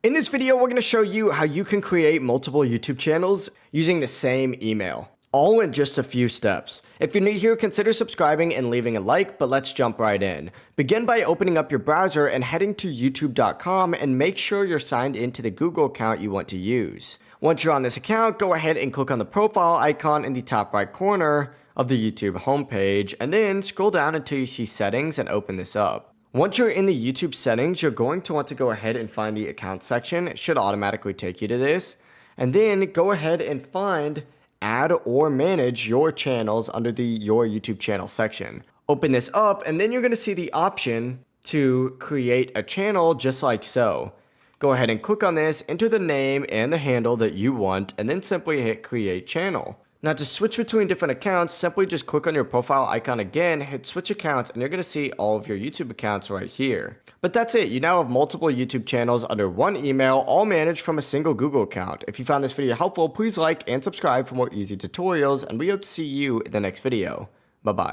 In this video, we're going to show you how you can create multiple YouTube channels using the same email, all in just a few steps. If you're new here, consider subscribing and leaving a like, but let's jump right in. Begin by opening up your browser and heading to youtube.com and make sure you're signed into the Google account you want to use. Once you're on this account, go ahead and click on the profile icon in the top right corner of the YouTube homepage, and then scroll down until you see settings and open this up. Once you're in the YouTube settings, you're going to want to go ahead and find the account section. It should automatically take you to this. And then go ahead and find add or manage your channels under the your YouTube channel section. Open this up and then you're going to see the option to create a channel just like so. Go ahead and click on this, enter the name and the handle that you want, and then simply hit create channel. Now to switch between different accounts, simply just click on your profile icon again, hit switch accounts, and you're going to see all of your YouTube accounts right here. But that's it, you now have multiple YouTube channels under one email, all managed from a single Google account. If you found this video helpful, please like and subscribe for more easy tutorials, and we hope to see you in the next video. Bye bye.